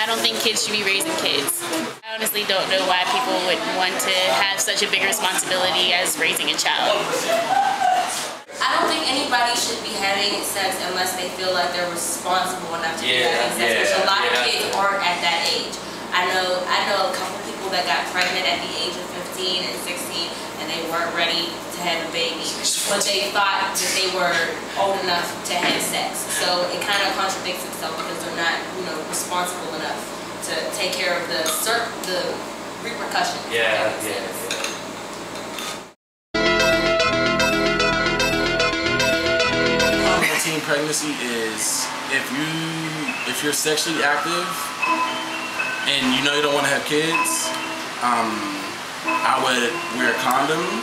I don't think kids should be raising kids. I honestly don't know why people would want to have such a big responsibility as raising a child. I don't think anybody should be having sex unless they feel like they're responsible enough to be having sex. Which a lot of kids aren't at that age. I know a couple people that got pregnant at the age of 15 and 16 and they weren't ready to have a baby, but they thought that they were old enough to have sex. So it kind of contradicts itself because they're not, responsible enough to take care of the repercussions. Teen pregnancy is if you're sexually active and you don't want to have kids, I would wear a condom.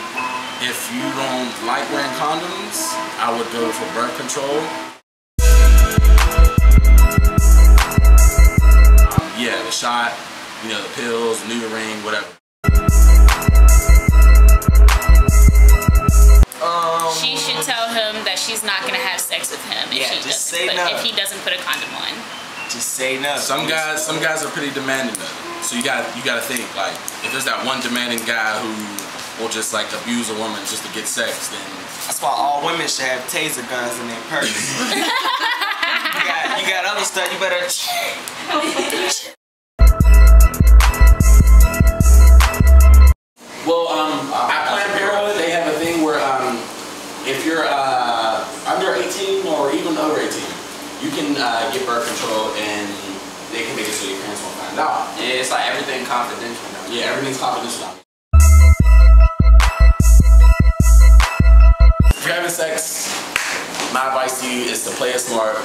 If you don't like wearing condoms, I would go for birth control. Yeah, the shot, the pills, new ring, whatever. She should tell him that she's not gonna have sex with him if he doesn't put a condom on. Just say no. Some guys are pretty demanding though. So you gotta think, like, if there's that one demanding guy who will just like abuse a woman just to get sex, then that's why all women should have taser guns in their purse. you got other stuff, you better. Well, at Planned Parenthood, they have a thing where if you're under 18 or even over 18, you can get birth control and they can make it so your parents won't find out. Yeah, it's like everything confidential now. Yeah, everything's confidential now. If you're having sex, my advice to you is to play it smart,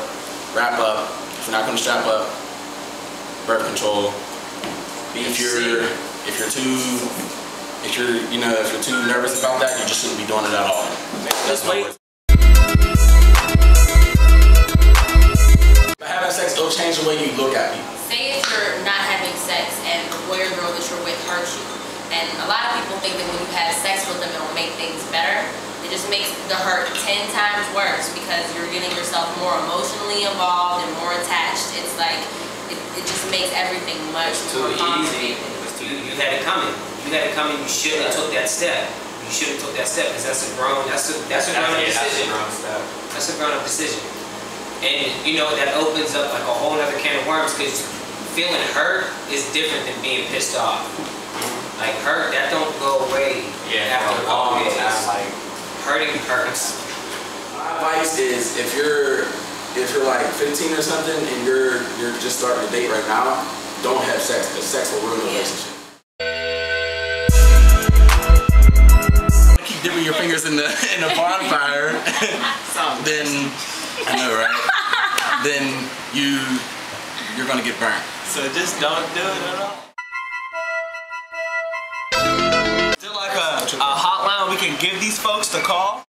wrap up. If you're not going to strap up, birth control. If you're too nervous about that, you just shouldn't be doing it at all. Just wait. By having sex, it'll change the way you look at people. Say if you're not having sex and the boy or girl that you're with hurts you, and a lot of people think that when you have sex with them, it'll make things better. It just makes the hurt 10 times worse because you're getting yourself more emotionally involved and more attached. It's like, it just makes everything much more complicated. You had it coming. You had it coming. You shouldn't have took that step. You shouldn't have took that step because that's a grown-up decision. That's a grown-up decision. And that opens up like a whole other can of worms because feeling hurt is different than being pissed off. Like hurt, that don't go away after a long time. Like hurting hurts. My advice is if you're like 15 or something and you're just starting to date right now, don't have sex because sex will ruin the relationship. Keep dipping your fingers in the bonfire, then I know, right? Then you're gonna get burnt. So just don't do it at all. Is there like a hotline we can give these folks to call?